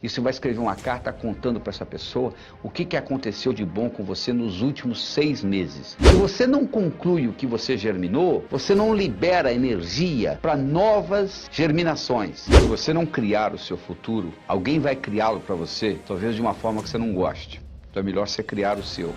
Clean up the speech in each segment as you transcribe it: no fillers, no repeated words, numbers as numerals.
E você vai escrever uma carta contando para essa pessoa o que aconteceu de bom com você nos últimos 6 meses. Se você não conclui o que você germinou, você não libera energia para novas germinações. Se você não criar o seu futuro, alguém vai criá-lo para você, talvez de uma forma que você não goste. Então é melhor você criar o seu.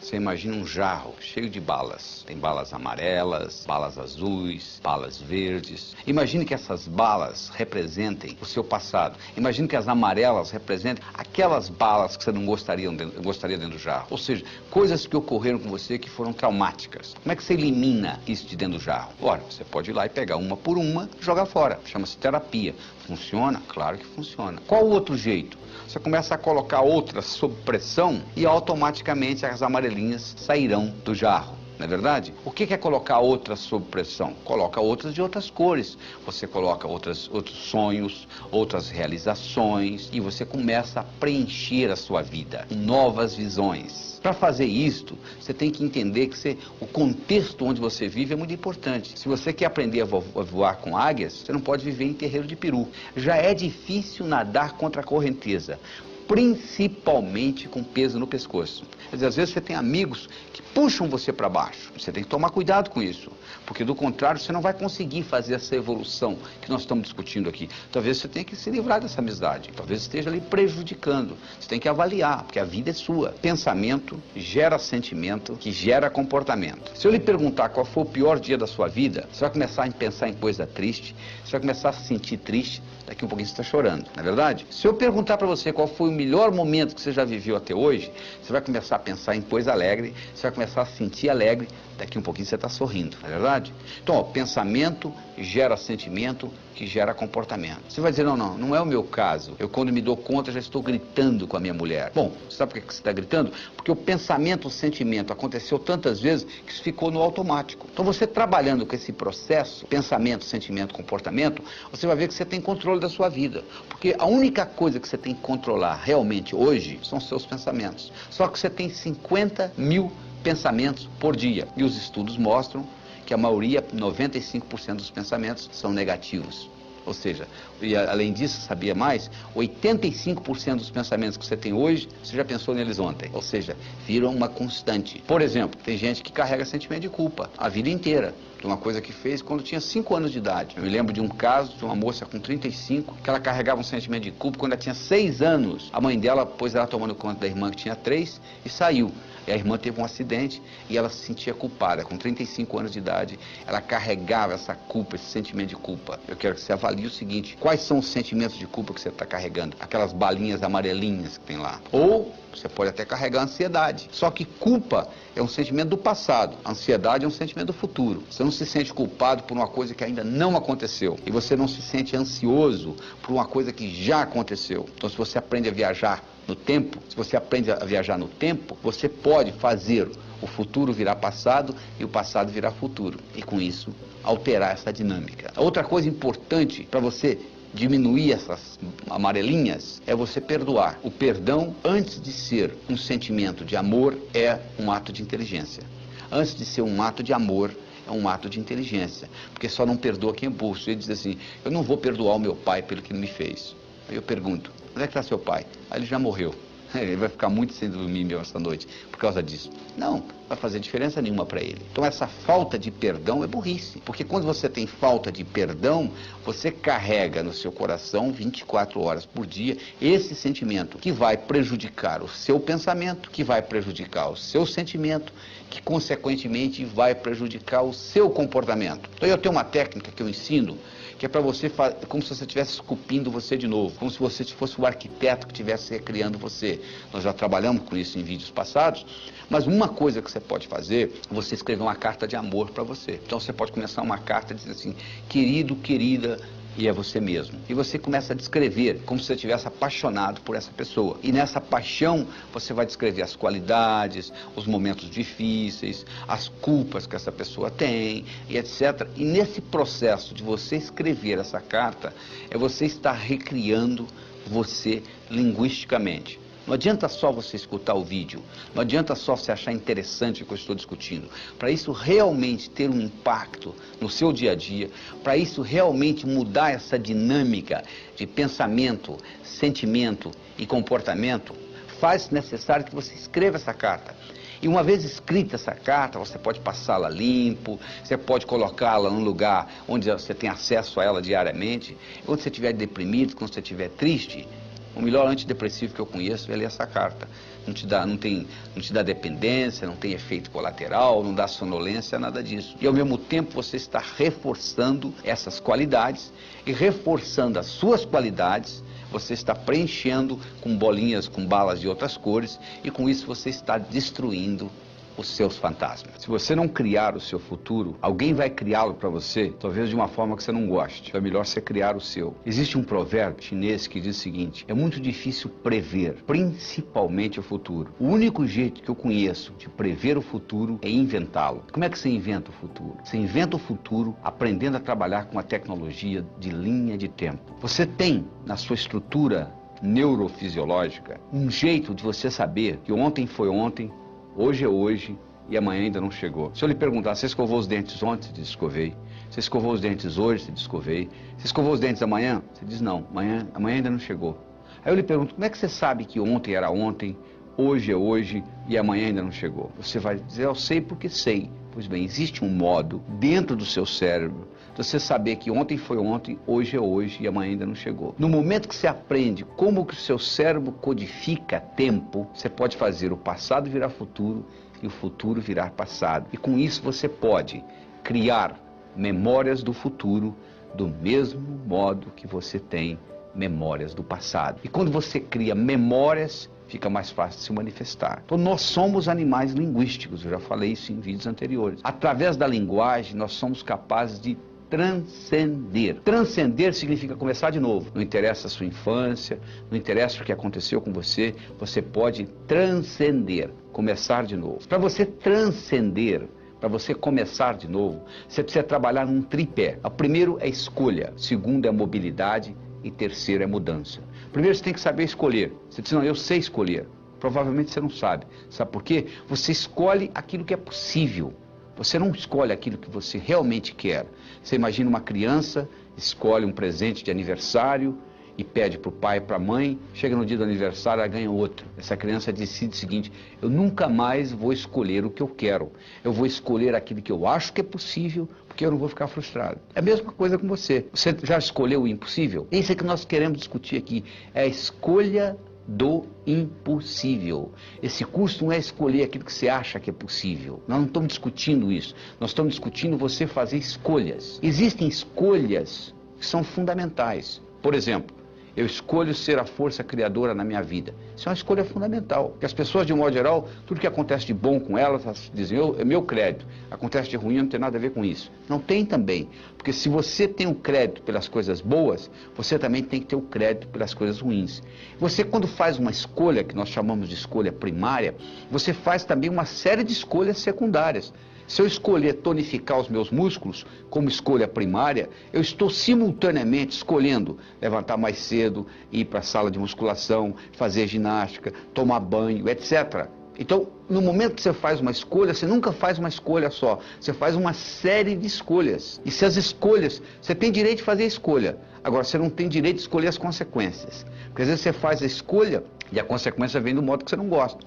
Você imagina um jarro cheio de balas. Tem balas amarelas, balas azuis, balas verdes. Imagine que essas balas representem o seu passado. Imagine que as amarelas representem aquelas balas que você não gostaria dentro do jarro. Ou seja, coisas que ocorreram com você que foram traumáticas. Como é que você elimina isso de dentro do jarro? Ora, você pode ir lá e pegar uma por uma e jogar fora. Chama-se terapia. Funciona? Claro que funciona. Qual o outro jeito? Você começa a colocar outras sob pressão e automaticamente as amarelinhas sairão do jarro, não é verdade? O que é colocar outras sob pressão? Coloca outras de outras cores. Você coloca outros sonhos, outras realizações e você começa a preencher a sua vida com novas visões. Para fazer isto, você tem que entender que o contexto onde você vive é muito importante. Se você quer aprender a voar com águias, você não pode viver em terreiro de peru. Já é difícil nadar contra a correnteza, principalmente com peso no pescoço. Quer dizer, às vezes você tem amigos que puxam você para baixo. Você tem que tomar cuidado com isso, porque do contrário você não vai conseguir fazer essa evolução que nós estamos discutindo aqui. Talvez você tenha que se livrar dessa amizade, talvez esteja ali prejudicando. Você tem que avaliar, porque a vida é sua. Pensamento gera sentimento, que gera comportamento. Se eu lhe perguntar qual foi o pior dia da sua vida, você vai começar a pensar em coisa triste, você vai começar a se sentir triste, daqui um pouquinho você está chorando, não é verdade? Se eu perguntar para você qual foi o melhor momento que você já viveu até hoje, você vai começar a pensar em coisa alegre, você vai começar a se sentir alegre, daqui um pouquinho você está sorrindo, não é verdade? Então, ó, pensamento gera sentimento, que gera comportamento. Você vai dizer, não é o meu caso. Eu, quando me dou conta, já estou gritando com a minha mulher. Bom, sabe por que você está gritando? Porque o pensamento, o sentimento aconteceu tantas vezes que isso ficou no automático. Então, você trabalhando com esse processo, pensamento, sentimento, comportamento, você vai ver que você tem controle da sua vida. Porque a única coisa que você tem que controlar realmente hoje são seus pensamentos. Só que você tem 50 mil pensamentos por dia. E os estudos mostram que a maioria, 95% dos pensamentos são negativos. Ou seja, e além disso, sabia mais? 85% dos pensamentos que você tem hoje, você já pensou neles ontem. Ou seja, viram uma constante. Por exemplo, tem gente que carrega sentimento de culpa a vida inteira, de uma coisa que fez quando tinha 5 anos de idade. Eu me lembro de um caso de uma moça com 35, que ela carregava um sentimento de culpa quando ela tinha 6 anos. A mãe dela pôs ela tomando conta da irmã que tinha 3 e saiu. E a irmã teve um acidente e ela se sentia culpada. Com 35 anos de idade, ela carregava essa culpa, esse sentimento de culpa. Eu quero que você avalie o seguinte: quais são os sentimentos de culpa que você está carregando? Aquelas balinhas amarelinhas que tem lá. Ou você pode até carregar ansiedade. Só que culpa é um sentimento do passado. Ansiedade é um sentimento do futuro. Você não se sente culpado por uma coisa que ainda não aconteceu. E você não se sente ansioso por uma coisa que já aconteceu. Então, se você aprende a viajar no tempo, se você aprende a viajar no tempo, você pode fazer o futuro virar passado e o passado virar futuro. E com isso, alterar essa dinâmica. Outra coisa importante para você diminuir essas amarelinhas é você perdoar. O perdão, antes de ser um sentimento de amor, é um ato de inteligência. Antes de ser um ato de amor, é um ato de inteligência. Porque só não perdoa quem é burro. Ele diz assim: eu não vou perdoar o meu pai pelo que ele me fez. Aí eu pergunto: onde é que está seu pai? Aí ele já morreu. Ele vai ficar muito sem dormir mesmo essa noite por causa disso. Não vai fazer diferença nenhuma para ele. Então essa falta de perdão é burrice. Porque quando você tem falta de perdão, você carrega no seu coração 24 horas por dia esse sentimento que vai prejudicar o seu pensamento, que vai prejudicar o seu sentimento, que consequentemente vai prejudicar o seu comportamento. Então eu tenho uma técnica que eu ensino, que é para você, como se você estivesse esculpindo você de novo, como se você fosse o arquiteto que estivesse recriando você. Nós já trabalhamos com isso em vídeos passados, mas uma coisa que você pode fazer é você escrever uma carta de amor para você. Então você pode começar uma carta dizendo assim: querido, querida, e é você mesmo. E você começa a descrever como se você estivesse apaixonado por essa pessoa. E nessa paixão você vai descrever as qualidades, os momentos difíceis, as culpas que essa pessoa tem, e etc. E nesse processo de você escrever essa carta, é você estar recriando você linguisticamente. Não adianta só você escutar o vídeo, não adianta só você achar interessante o que eu estou discutindo. Para isso realmente ter um impacto no seu dia a dia, para isso realmente mudar essa dinâmica de pensamento, sentimento e comportamento, faz necessário que você escreva essa carta. E uma vez escrita essa carta, você pode passá-la limpo, você pode colocá-la num lugar onde você tem acesso a ela diariamente. Quando você estiver deprimido, quando você estiver triste, o melhor antidepressivo que eu conheço é ler essa carta. Não te dá dependência, não tem efeito colateral, não dá sonolência, nada disso. E ao mesmo tempo você está reforçando essas qualidades e reforçando as suas qualidades. Você está preenchendo com bolinhas, com balas de outras cores, e com isso você está destruindo os seus fantasmas. Se você não criar o seu futuro, alguém vai criá-lo para você, talvez de uma forma que você não goste. É melhor você criar o seu. Existe um provérbio chinês que diz o seguinte: é muito difícil prever, principalmente o futuro. O único jeito que eu conheço de prever o futuro é inventá-lo. Como é que você inventa o futuro? Você inventa o futuro aprendendo a trabalhar com a tecnologia de linha de tempo. Você tem na sua estrutura neurofisiológica um jeito de você saber que ontem foi ontem, hoje é hoje e amanhã ainda não chegou. Se eu lhe perguntar, você escovou os dentes ontem? Você diz, escovei. Você escovou os dentes hoje? Você diz, escovei. Você escovou os dentes amanhã? Você diz, não, amanhã ainda não chegou. Aí eu lhe pergunto, como é que você sabe que ontem era ontem, hoje é hoje e amanhã ainda não chegou? Você vai dizer, eu sei porque sei. Pois bem, existe um modo dentro do seu cérebro de você saber que ontem foi ontem, hoje é hoje e amanhã ainda não chegou. No momento que você aprende como que o seu cérebro codifica tempo, você pode fazer o passado virar futuro e o futuro virar passado. E com isso você pode criar memórias do futuro do mesmo modo que você tem memórias do passado. E quando você cria memórias, fica mais fácil de se manifestar. Então nós somos animais linguísticos, eu já falei isso em vídeos anteriores. Através da linguagem nós somos capazes de transcender. Transcender significa começar de novo. Não interessa a sua infância, não interessa o que aconteceu com você, você pode transcender, começar de novo. Para você transcender, para você começar de novo, você precisa trabalhar num tripé. O primeiro é escolha, o segundo é mobilidade e terceiro é mudança. Primeiro você tem que saber escolher. Você diz, não, eu sei escolher. Provavelmente você não sabe. Sabe por quê? Você escolhe aquilo que é possível. Você não escolhe aquilo que você realmente quer. Você imagina uma criança, escolhe um presente de aniversário e pede para o pai e para a mãe, chega no dia do aniversário, ela ganha outro. Essa criança decide o seguinte, eu nunca mais vou escolher o que eu quero. Eu vou escolher aquilo que eu acho que é possível, porque eu não vou ficar frustrado. É a mesma coisa com você. Você já escolheu o impossível? Isso é que nós queremos discutir aqui. É a escolha do impossível. Esse curso não é escolher aquilo que você acha que é possível. Nós não estamos discutindo isso. Nós estamos discutindo você fazer escolhas. Existem escolhas que são fundamentais. Por exemplo, eu escolho ser a força criadora na minha vida. Isso é uma escolha fundamental. Porque as pessoas, de um modo geral, tudo que acontece de bom com elas, elas dizem, é meu crédito. Acontece de ruim, não tem nada a ver com isso. Não tem também. Porque se você tem o crédito pelas coisas boas, você também tem que ter o crédito pelas coisas ruins. Você, quando faz uma escolha, que nós chamamos de escolha primária, você faz também uma série de escolhas secundárias. Se eu escolher tonificar os meus músculos como escolha primária, eu estou simultaneamente escolhendo levantar mais cedo, ir para a sala de musculação, fazer ginástica, tomar banho, etc. Então, no momento que você faz uma escolha, você nunca faz uma escolha só. Você faz uma série de escolhas. E se as escolhas, você tem direito de fazer a escolha. Agora, você não tem direito de escolher as consequências. Porque às vezes você faz a escolha e a consequência vem do modo que você não gosta.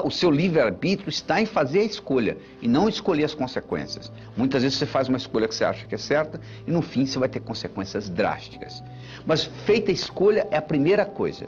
O seu livre-arbítrio está em fazer a escolha e não escolher as consequências. Muitas vezes você faz uma escolha que você acha que é certa e no fim você vai ter consequências drásticas. Mas feita a escolha é a primeira coisa.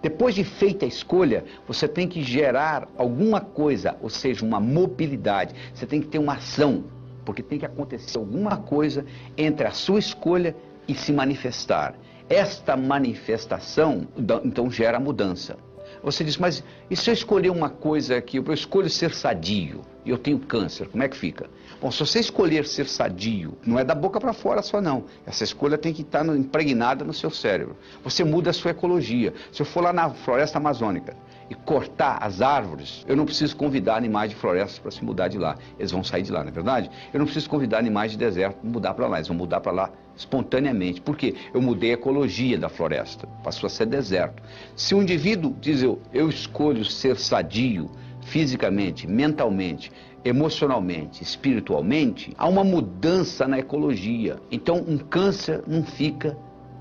Depois de feita a escolha, você tem que gerar alguma coisa, ou seja, uma mobilidade. Você tem que ter uma ação, porque tem que acontecer alguma coisa entre a sua escolha e se manifestar. Esta manifestação, então, gera mudança. Você diz, mas e se eu escolher uma coisa que eu escolho ser sadio e eu tenho câncer, como é que fica? Bom, se você escolher ser sadio, não é da boca para fora só não. Essa escolha tem que estar impregnada no seu cérebro. Você muda a sua ecologia. Se eu for lá na floresta amazônica e cortar as árvores, eu não preciso convidar animais de florestas para se mudar de lá. Eles vão sair de lá, não é verdade? Eu não preciso convidar animais de deserto para mudar para lá. Eles vão mudar para lá espontaneamente. Por quê? Eu mudei a ecologia da floresta. Passou a ser deserto. Se um indivíduo diz eu escolho ser sadio fisicamente, mentalmente, emocionalmente, espiritualmente, há uma mudança na ecologia. Então um câncer não fica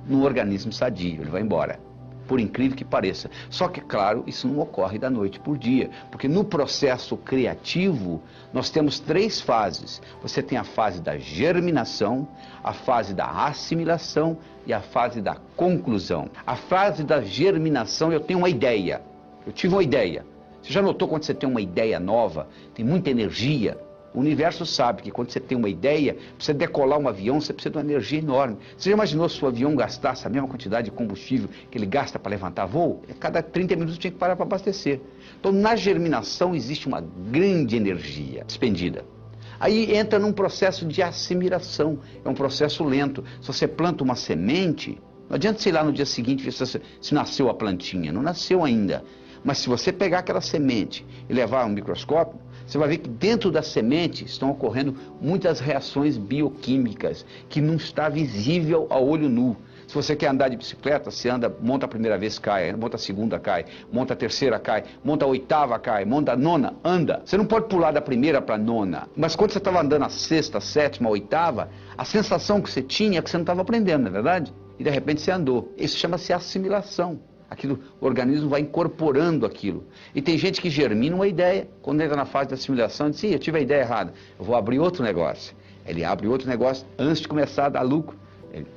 no organismo sadio, ele vai embora. Por incrível que pareça. Só que, claro, isso não ocorre da noite por dia, porque no processo criativo nós temos 3 fases. Você tem a fase da germinação, a fase da assimilação e a fase da conclusão. A fase da germinação, eu tenho uma ideia, eu tive uma ideia. Você já notou quando você tem uma ideia nova, tem muita energia? O universo sabe que quando você tem uma ideia, para você decolar um avião, você precisa de uma energia enorme. Você já imaginou se o avião gastasse a mesma quantidade de combustível que ele gasta para levantar voo? A cada 30 minutos tinha que parar para abastecer. Então, na germinação existe uma grande energia expendida. Aí entra num processo de assimilação, é um processo lento. Se você planta uma semente, não adianta você ir lá no dia seguinte ver se nasceu a plantinha, não nasceu ainda. Mas se você pegar aquela semente e levar um microscópio, você vai ver que dentro da semente estão ocorrendo muitas reações bioquímicas que não está visível a olho nu. Se você quer andar de bicicleta, você anda, monta a primeira vez, cai, monta a segunda, cai, monta a terceira, cai, monta a oitava, cai, monta a nona, anda. Você não pode pular da primeira para a nona. Mas quando você estava andando a sexta, a sétima, a oitava, a sensação que você tinha é que você não estava aprendendo, não é verdade? E de repente você andou. Isso chama-se assimilação. Aquilo, o organismo vai incorporando aquilo. E tem gente que germina uma ideia, quando entra na fase da assimilação, diz, eu tive a ideia errada, eu vou abrir outro negócio. Ele abre outro negócio antes de começar a dar lucro, ele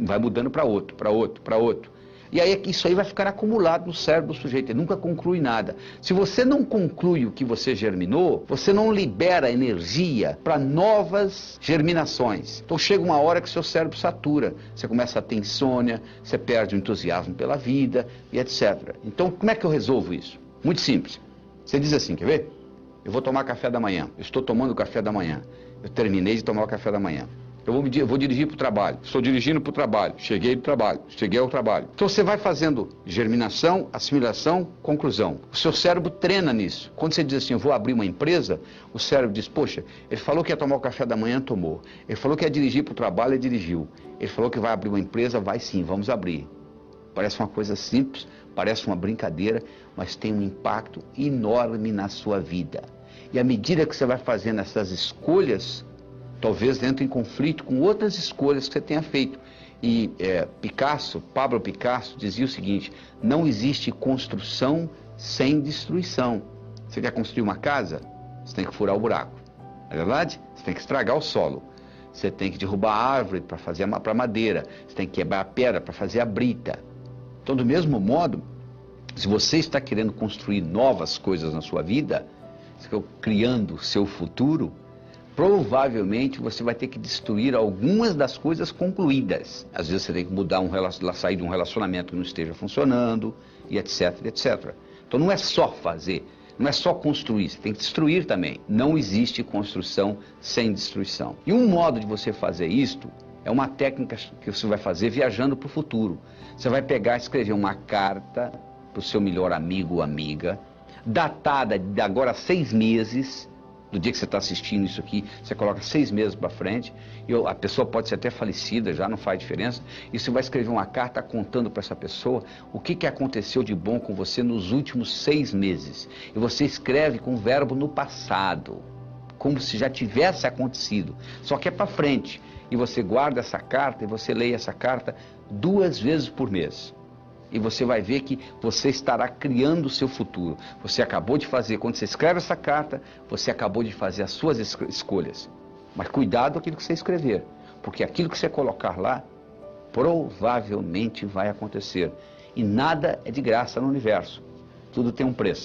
vai mudando para outro, para outro, para outro. E aí isso aí vai ficar acumulado no cérebro do sujeito, ele nunca conclui nada. Se você não conclui o que você germinou, você não libera energia para novas germinações. Então chega uma hora que seu cérebro satura, você começa a ter insônia, você perde o entusiasmo pela vida e etc. Então como é que eu resolvo isso? Muito simples. Você diz assim, quer ver? Eu vou tomar café da manhã, eu estou tomando café da manhã, eu terminei de tomar o café da manhã. Eu vou dirigir para o trabalho, estou dirigindo para o trabalho, cheguei do trabalho, cheguei ao trabalho. Então você vai fazendo germinação, assimilação, conclusão. O seu cérebro treina nisso. Quando você diz assim, eu vou abrir uma empresa, o cérebro diz, poxa, ele falou que ia tomar o café da manhã, tomou. Ele falou que ia dirigir para o trabalho, ele dirigiu. Ele falou que vai abrir uma empresa, vai sim, vamos abrir. Parece uma coisa simples, parece uma brincadeira, mas tem um impacto enorme na sua vida. E à medida que você vai fazendo essas escolhas, talvez entre em conflito com outras escolhas que você tenha feito. E Pablo Picasso dizia o seguinte, não existe construção sem destruição. Você quer construir uma casa? Você tem que furar o buraco. Não é verdade? Você tem que estragar o solo. Você tem que derrubar a árvore para fazer para madeira. Você tem que quebrar a pedra para fazer a brita. Então, do mesmo modo, se você está querendo construir novas coisas na sua vida, você está criando o seu futuro, provavelmente você vai ter que destruir algumas das coisas concluídas. Às vezes você tem que sair de um relacionamento que não esteja funcionando, e etc, etc. Então não é só fazer, não é só construir, você tem que destruir também. Não existe construção sem destruição. E um modo de você fazer isto é uma técnica que você vai fazer viajando para o futuro. Você vai pegar e escrever uma carta para o seu melhor amigo ou amiga, datada de agora 6 meses, do dia que você está assistindo isso aqui, você coloca 6 meses para frente, e a pessoa pode ser até falecida, já não faz diferença, e você vai escrever uma carta contando para essa pessoa o que aconteceu de bom com você nos últimos 6 meses. E você escreve com o verbo no passado, como se já tivesse acontecido, só que é para frente. E você guarda essa carta e você lê essa carta 2 vezes por mês. E você vai ver que você estará criando o seu futuro. Você acabou de fazer, quando você escreve essa carta, você acabou de fazer as suas escolhas. Mas cuidado com aquilo que você escrever, porque aquilo que você colocar lá, provavelmente vai acontecer. E nada é de graça no universo. Tudo tem um preço.